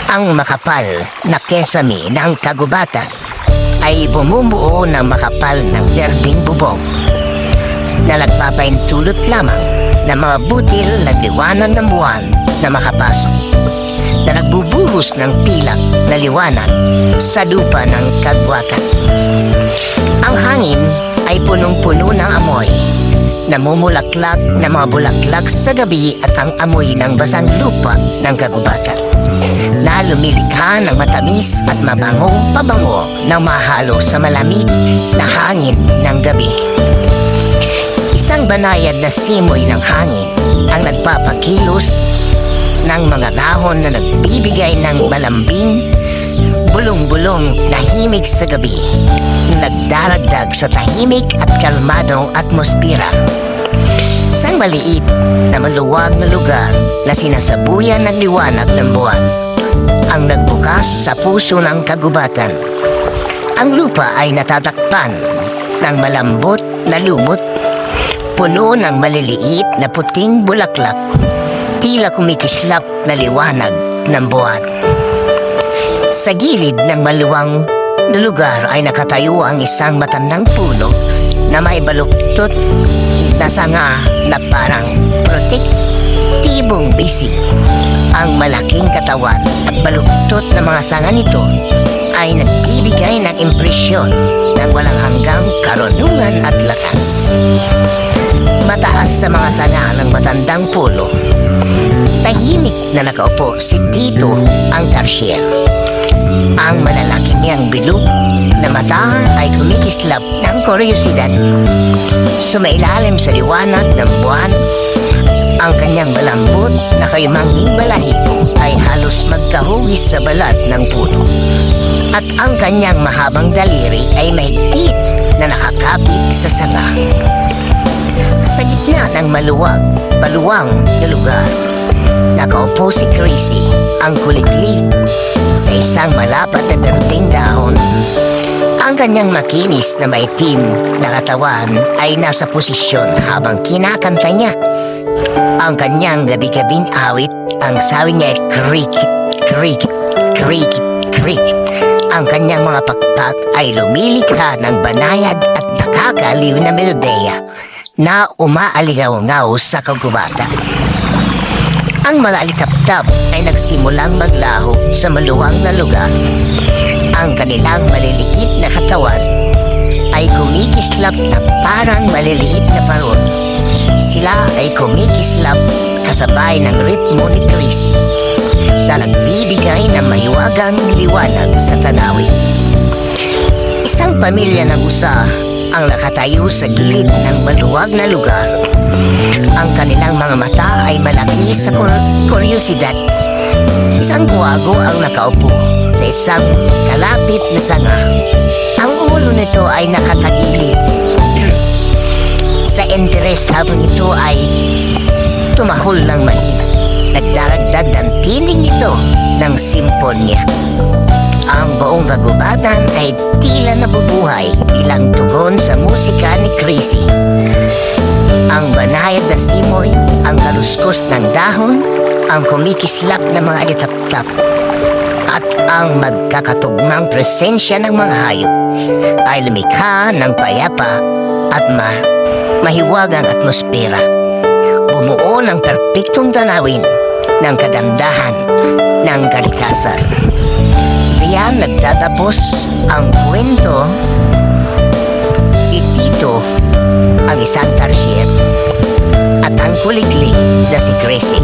Ang makapal na kesame ng kagubatan ay bumubuo ng makapal ng berdeng bubong na nagpapaintulot lamang ng mga butil na liwanag ng buwan na makapasok, na nagbubuhos ng pilak na liwanag sa lupa ng kagubatan. Ang hangin ay punong-puno ng amoy, namumulaklak na mga bulaklak sa gabi at ang amoy ng basang lupa ng kagubatan na lumilikha ng matamis at mabangong pabango na mahalo sa malamig na hangin ng gabi. Isang banayad na simoy ng hangin ang nagpapakilos ng mga dahon na nagbibigay ng malambing, bulong-bulong na himig sa gabi, nagdaragdag sa tahimik at kalmadong atmosfera. Isang maliit na maluwag na lugar na sinasabuyan ng liwanag ng buwan ang nagbukas sa puso ng kagubatan. Ang lupa ay natatakpan ng malambot na lumot, puno ng maliliit na puting bulaklak, tila kumikislap na liwanag ng buwan. Sa gilid ng maluwang na lugar ay nakatayo ang isang matandang puno na may baluktot na sanga na parang protektibong bisig. Ang malaking katawan at baluktot na mga sanga nito ay nagbibigay ng impresyon ng walang hanggang karunungan at lakas. Mataas sa mga sanga ng matandang puno, tahimik na nakaupo si Tito ang Tarsier. Ang malalaki niyang bilog na mata ay kumikislap ng kuryosidad. Sumailalim sa liwanag ng buwan, ang kanyang malambot na kaymanging balahibo ay halos magkahugis sa balat ng puno. At ang kanyang mahabang daliri ay mahigpit na nakakapit sa sanga. Sa gitna ng baluwang na lugar, nakaupo si Chrissy, ang kuliglig, sa isang malapat na berdeng dahon. Ang kanyang makinis na maitim na katawan ay nasa posisyon habang kinakanta niya. Ang kanyang gabi-gabing awit, ang sabi niya ay cricket, cricket, cricket, cricket. Ang kanyang mga pakpak ay lumilikha ng banayad at nakakaliw na melodiya na umaaligaw-ngaw sa kagubatan. Ang mga alitap-tap ay nagsimulang maglaho sa maluwang na lugar. Ang kanilang maliliit na katawan ay kumikislap na parang maliliit na paron. Sila ay kumikislap kasabay ng ritmo ni Chrissy na nagbibigay ng mahiwagang liwanag sa tanawin. Isang pamilya ng usa ang nakatayo sa gilid ng maluwag na lugar. Ang kanilang mga mata ay malaki sa kuryosidad. Isang guwago ang nakaupo sa isang kalapit na sanga. Ang ulo nito ay nakatagilid sa interes habang ito ay tumahol ng mahina. Nagdaragdag ng tinig nito ng simponya. Ang buong kagubatan ay tila nabubuhay bilang tugon sa musika ni Chrissy. Ang banayad na simoy, ang kaluskos ng dahon, ang kumikislap na mga alitap-tap, at ang magkakatugmang presensya ng mga hayop ay lumikha ng payapa at mahiwagang atmosfera. Bumuo ng perpektong tanawin ng kagandahan ng kalikasan. Diyan nagtatapos ang kwento ni Tito, ang isang Tarsier, at ang kuliglig na si Chrissy.